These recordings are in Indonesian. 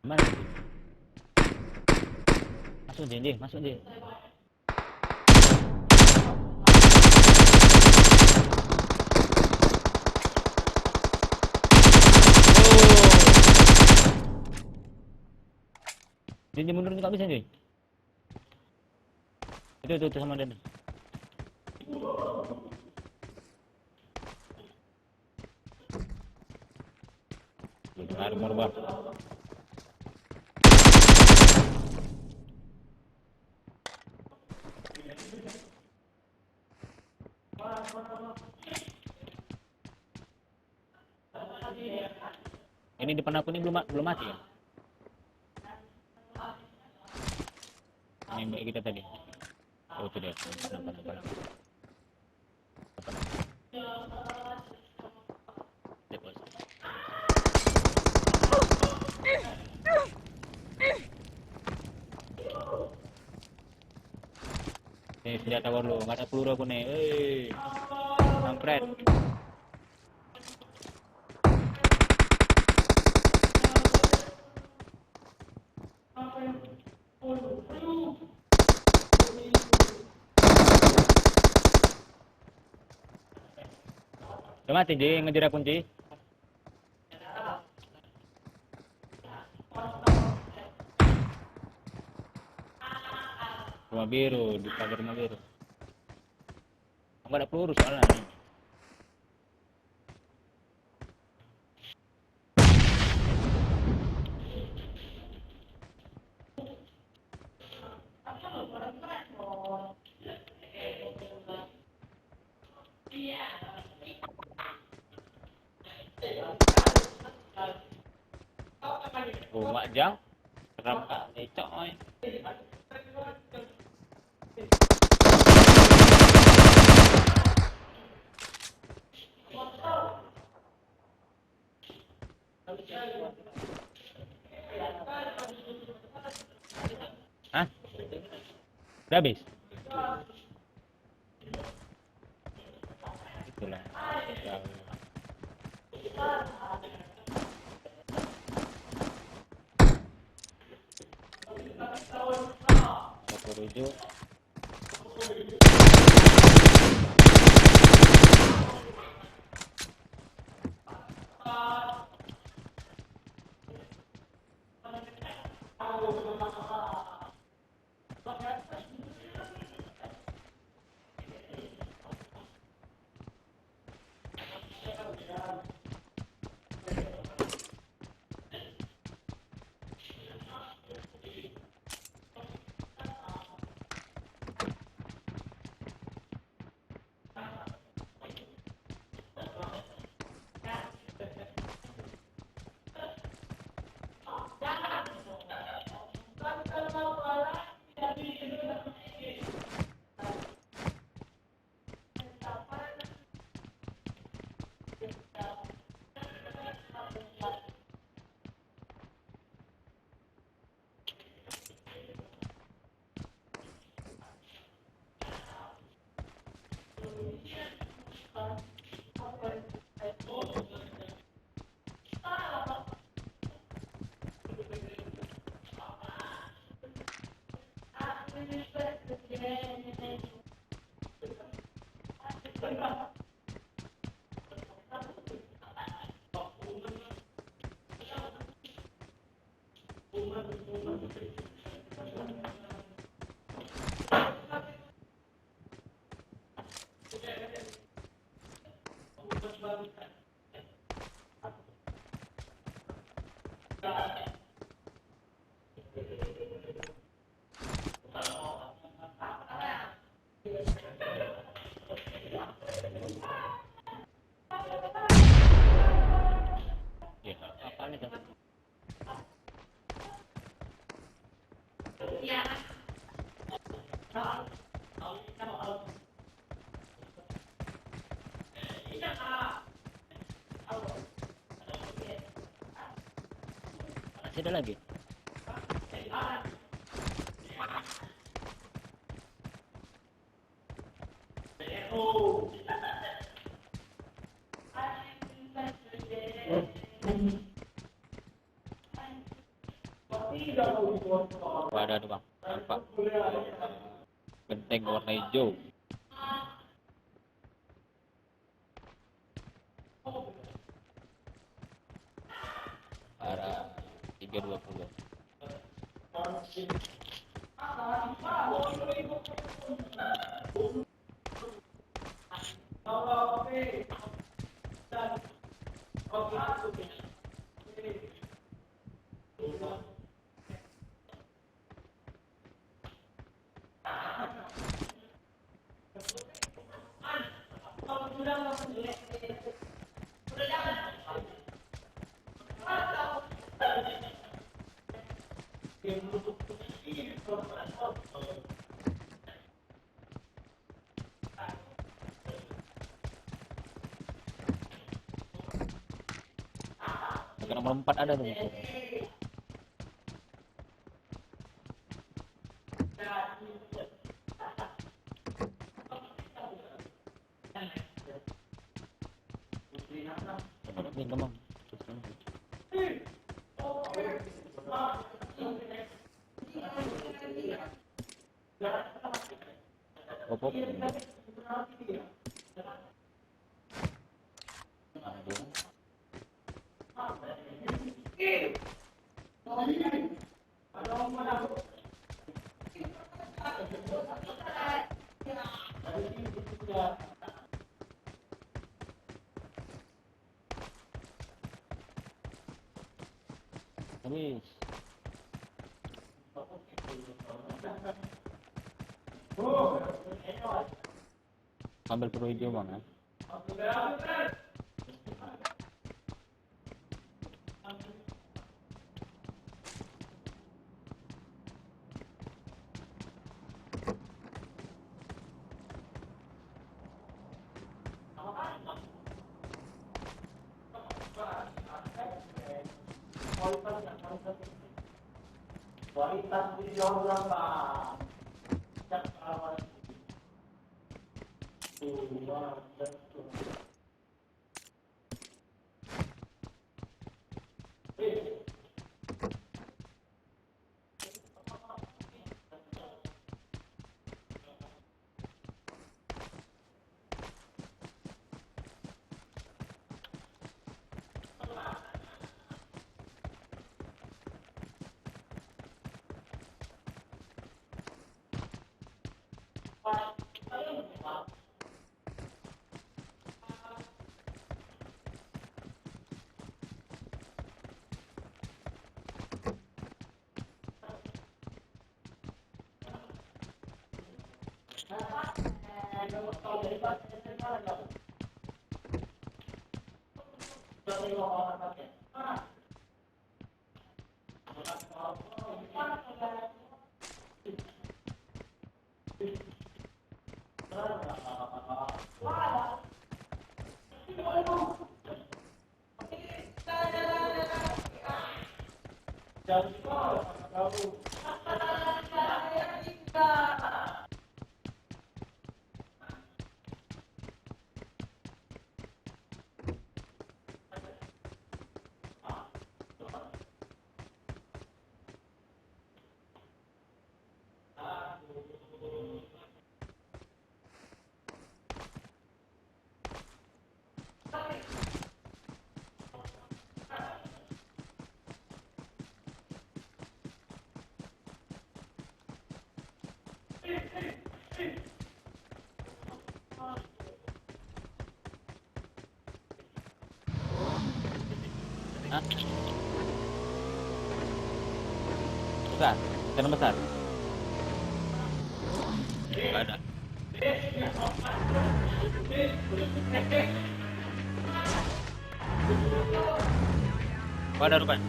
Mana? Masuk Ji, masuk Ji. Ji mundur nggak bisa Ji. Itu sama dia. Armor bang. Ini depan aku ini belum mati ya? Ini baik kita tadi. Oh itu dia. Nampak. Nih senjata war lu, nggak ada peluru aku nih. Kampret. Udah mati Ji, ngejar aku Ji. Rumah biru, di pagar rumah biru. Nggak ada peluru soalnya nih. Rumah jam, seram kali coy. Hah? Udah habis? Itulah. Aku rujuk. Masih ada lagi. Ada tuh bang, nampak benteng warna hijau. Arah 320. Nomor 4 ada tuh. Ini kemang. Opop. Habis. Ambil peluru hijau mana? Kualitas video berapa? Hah? Besar, ikan besar. Nggak ada. Oh, ada rupanya.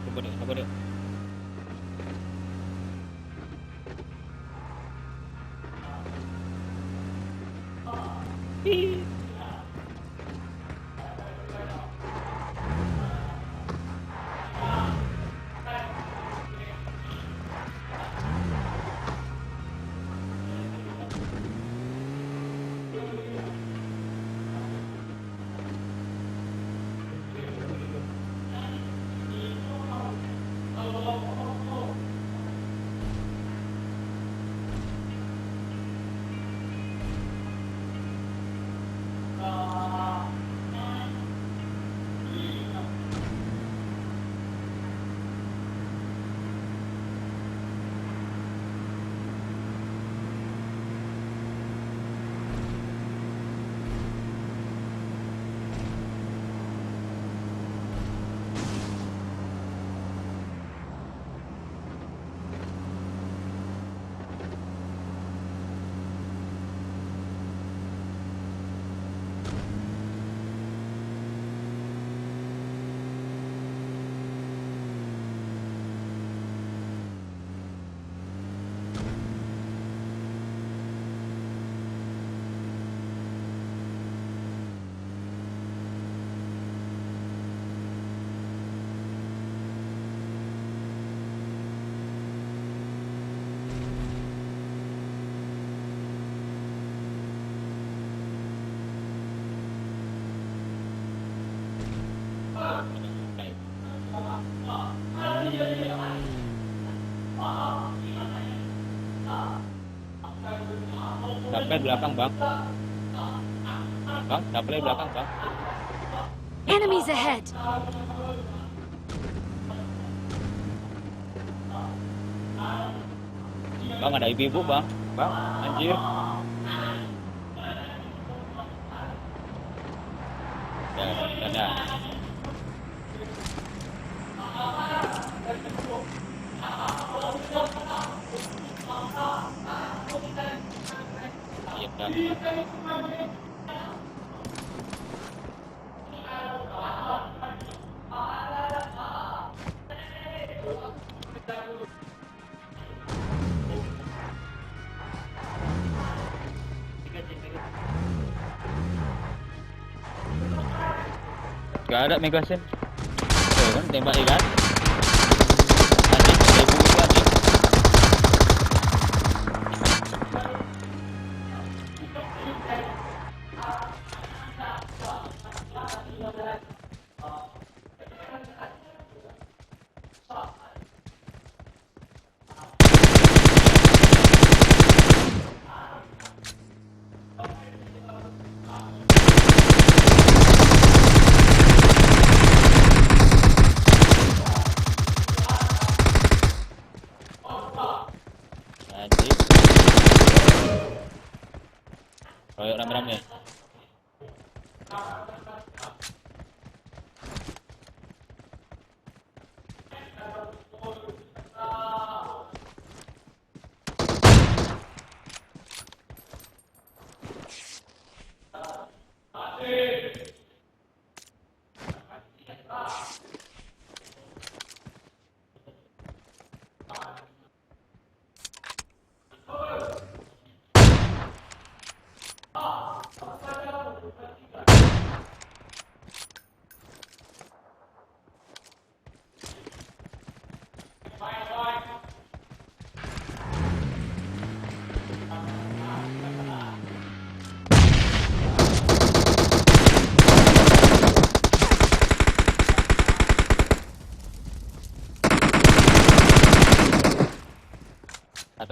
Coba deh. Dapet belakang bang. Bang, dapet belakang bang. Enemies ahead! Bang ada ibu-ibu bang. Bang, anjir. Dadah. Iya, dah. Gak ada megasin. Tuh kan tembak ikan. Anjing, ada ibu itu anjing. Anjing. Royok rame-rame.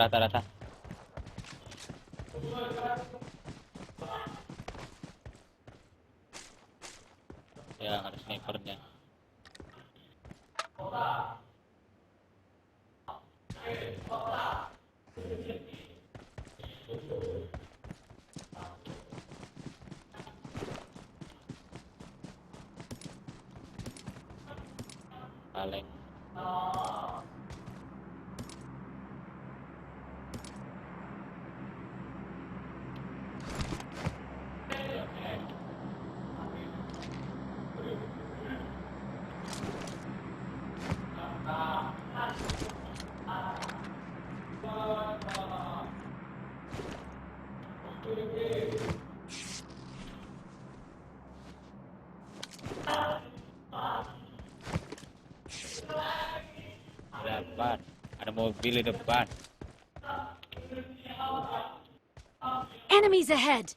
Rata. Ya, ada snipernya. Paling. mobil di depan. Enemies ahead!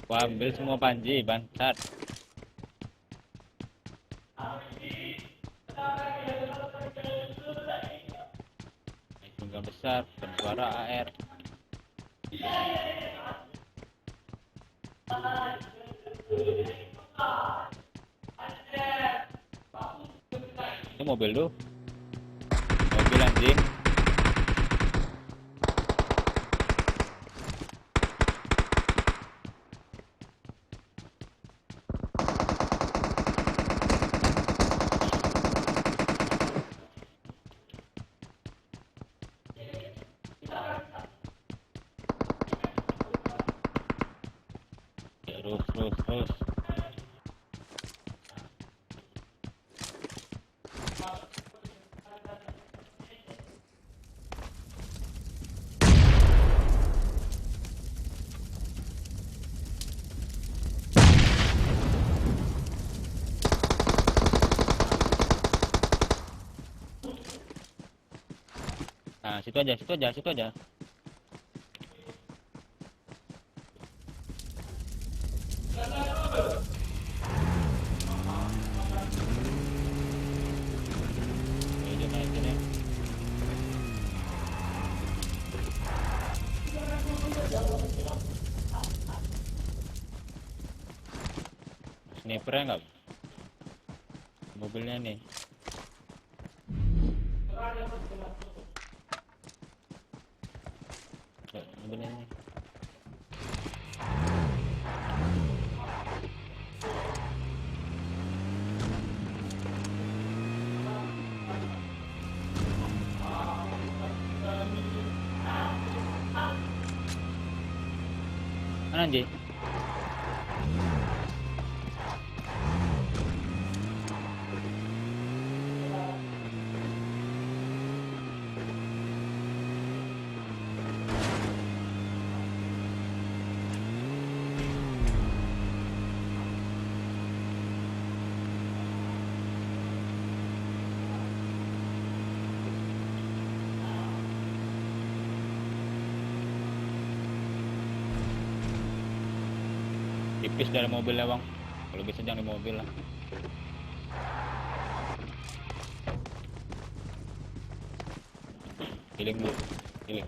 Gua ambil semua Panji, bangsat. Tunggal besar, bersuara AR. Ini mobil lu. Mobil anjing. Terus. Nah, situ aja. Naik sini. Snipernya enggak? Mobilnya nih. Mobilnya nih. Mana anjing? Tipis dari mobilnya bang, kalau bisa jangan di mobil lah. Healing dulu, healing.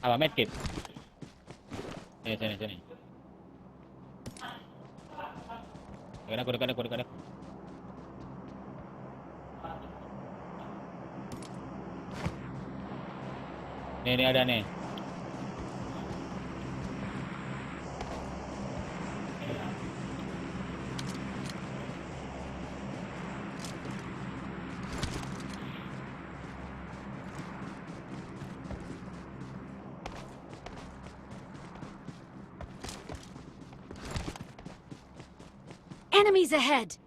Apa medkit? Sini. Dekat. Ini ada nih. Enemies ahead!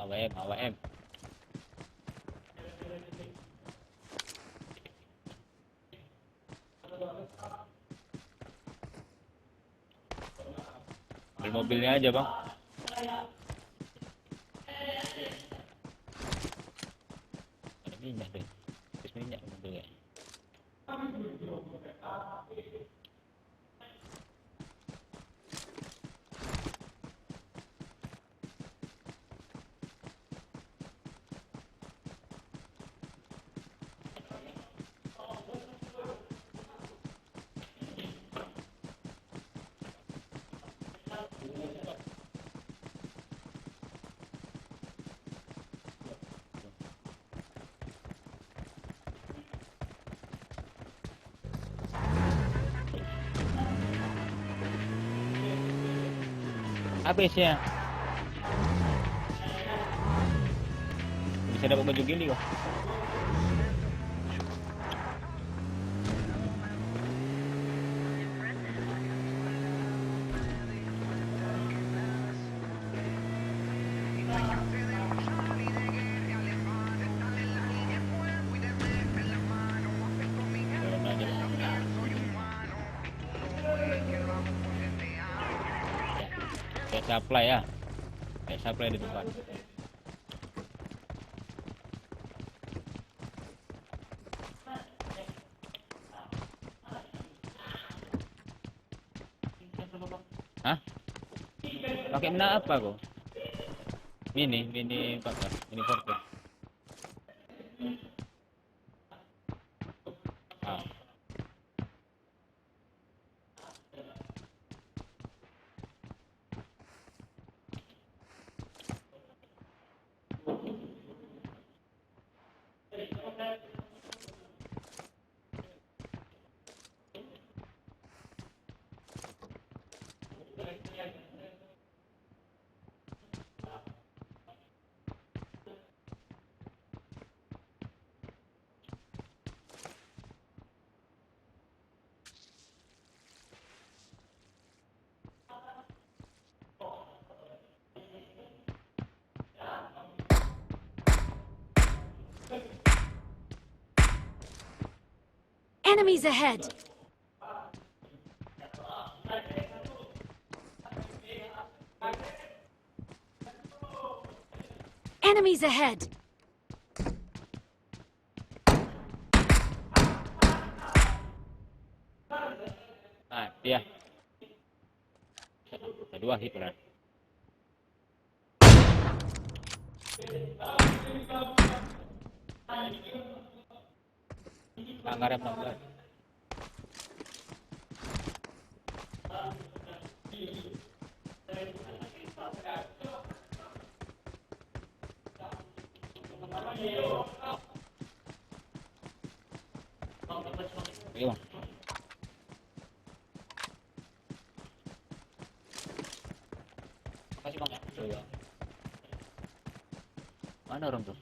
AWM. Ambil mobilnya aja bang. Ada minyak deh. Terus minyak mobilnya. Habis ya. Bisa dapat baju gili kok. Supply ya. Kayak supply di depan. Hah? Pakai mana apa kok? Mini 14, mini 14. Ah. Enemies ahead! Enemies ahead! Nah, dia. Kedua hit lah. Ngarep 16. Iya, Bang. Makasih, Bang. Iya. Mana orang tuh?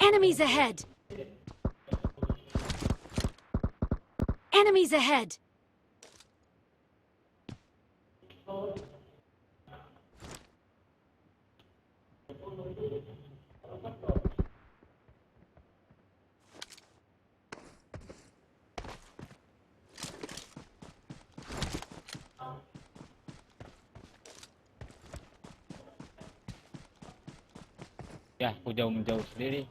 Enemies ahead! Enemies ahead! Ya, aku jauh menjauh sendiri.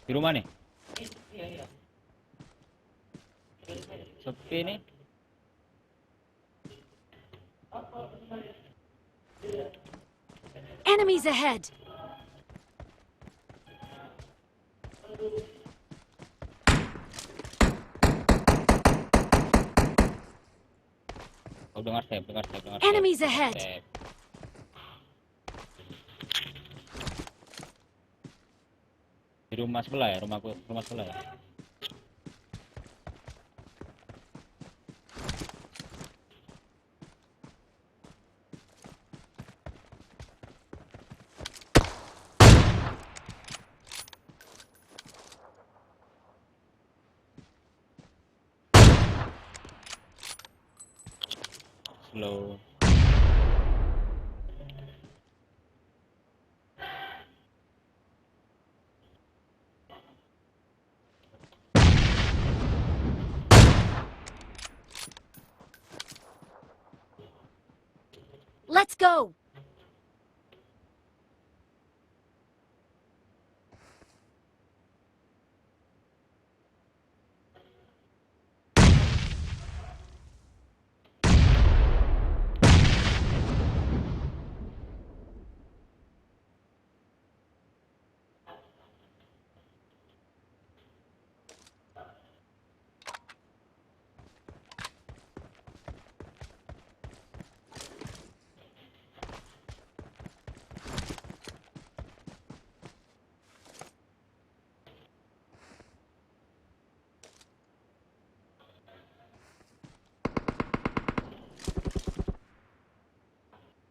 Di rumah nih. Sepi nih. Enemies ahead! Oh, dengar step. Enemies ahead! Step. Di rumah sebelah ya, rumah sebelah ya. Slow. Let's go!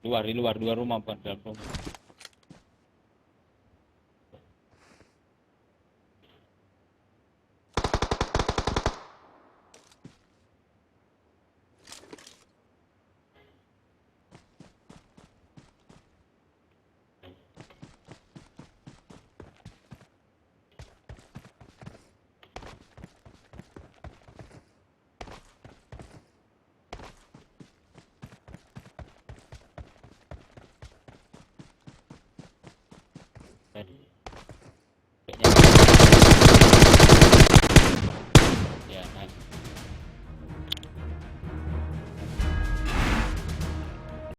Di luar, dua rumah bukan dalam rumah.